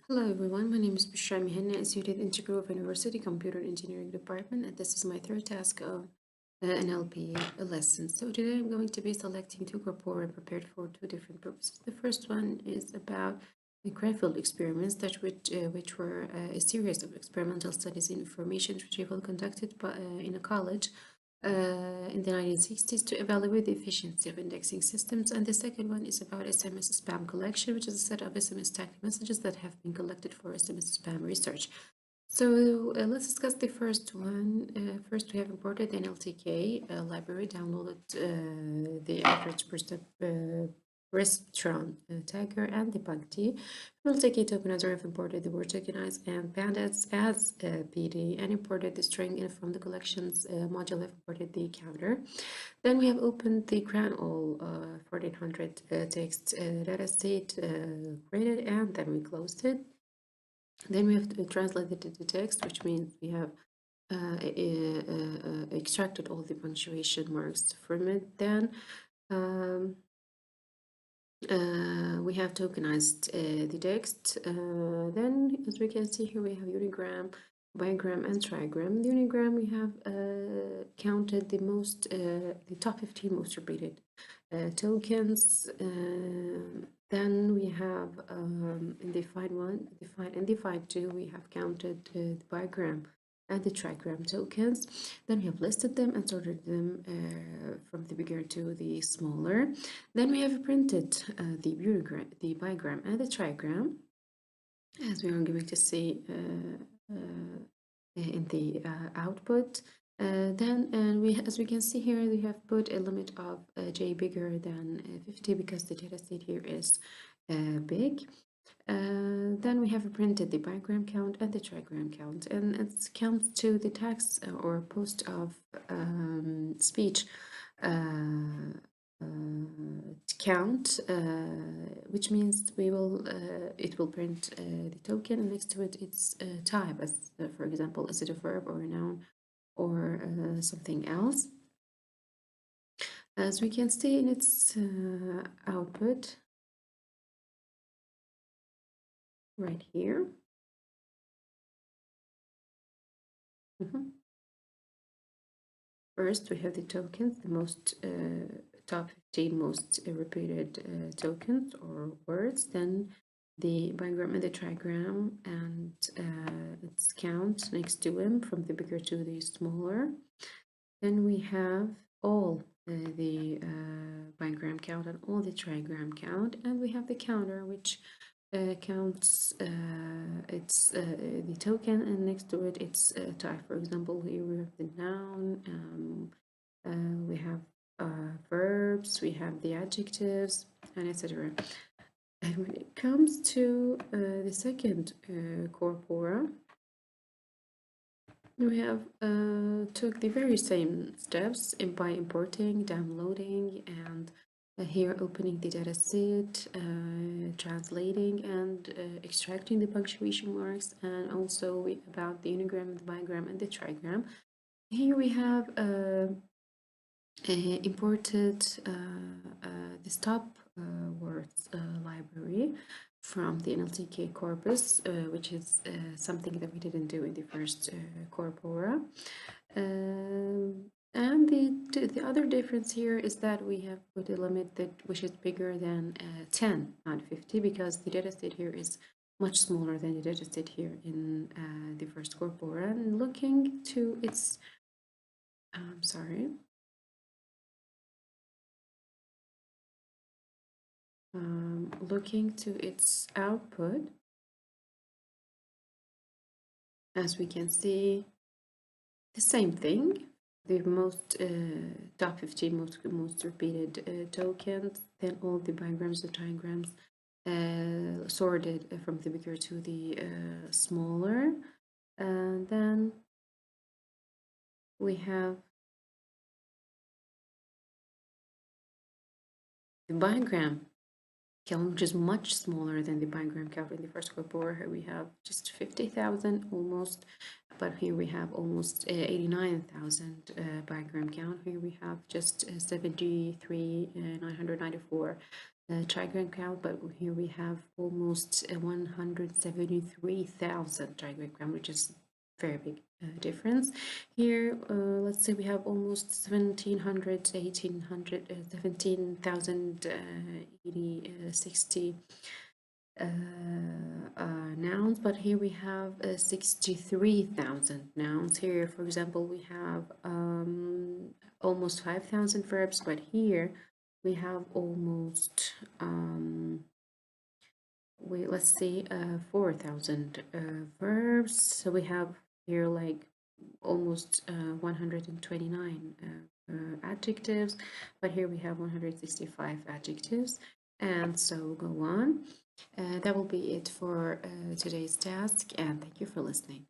Hello everyone, my name is Bishra Mihanna, a student in Chicago University Computer Engineering Department, and this is my third task of NLP lesson. So today I'm going to be selecting two corpora prepared for two different purposes. The first one is about the Crayfield experiments, which were a series of experimental studies in information retrieval conducted in a college in the 1960s to evaluate the efficiency of indexing systems. And the second one is about SMS spam collection, which is a set of SMS tagged messages that have been collected for SMS spam research. So let's discuss the first one. First, we have imported the NLTK library, downloaded the average per step restaurant tagger and the PUNCT. NLTK tokenizer have imported the word tokenize and pandas as PD and imported the string in from the collections module have imported the counter. Then we have opened the CranAll 1400 text data state created, and then we closed it. Then we have translated the text, which means we have extracted all the punctuation marks from it. Then we have tokenized the text. Then, as we can see here, we have unigram, bigram, and trigram. The unigram, we have counted the top 15 most repeated tokens. Then we have in the find two, we have counted the bigram and the trigram tokens. Then we have listed them and sorted them from the bigger to the smaller. Then we have printed the bigram and the trigram, as we are going to see in the output. As we can see here, we have put a limit of j bigger than 50 because the data set here is big. Then we have printed the bigram count and the trigram count, and it counts to the text or post of speech count, which means it will print the token, and next to it its type, as for example, is it a verb or a noun or something else. As we can see in its output right here. First, we have the tokens, the most top 15 most repeated tokens or words. Then the bigram and the trigram and its count next to them from the bigger to the smaller. Then we have all the bigram count and all the trigram count, and we have the counter, which counts the token, and next to it its type. For example, here we have the noun, we have verbs, we have the adjectives, and etc. And when it comes to the second corpora, we have took the very same steps by importing, downloading, and here opening the data set, translating and extracting the punctuation marks, and also about the unigram, the bigram, and the trigram. Here we have imported the stop words library from the NLTK corpus, which is something that we didn't do in the first corpora. And the other difference here is that we have put a limit which is bigger than 10, not 50, because the data set here is much smaller than the data set here in the first corpora. And looking to its, looking to its output, as we can see, the same thing. The most top 15 most repeated tokens, then all the bigrams and trigrams sorted from the bigger to the smaller, and then we have the bigram count, which is much smaller than the bigram count in the first corpora. Here we have just 50,000 almost, but here we have almost 89,000 bigram count. Here we have just 73,994 trigram count, but here we have almost 173,000 trigram count, which is very big difference. Here, let's say we have almost 1700, 1800, 17,000, 60 nouns, but here we have 63,000 nouns. Here, for example, we have almost 5,000 verbs, but here we have almost let's see 4,000 verbs. So we have here like almost 129 adjectives, but here we have 165 adjectives, and so go on. That will be it for today's task, and thank you for listening.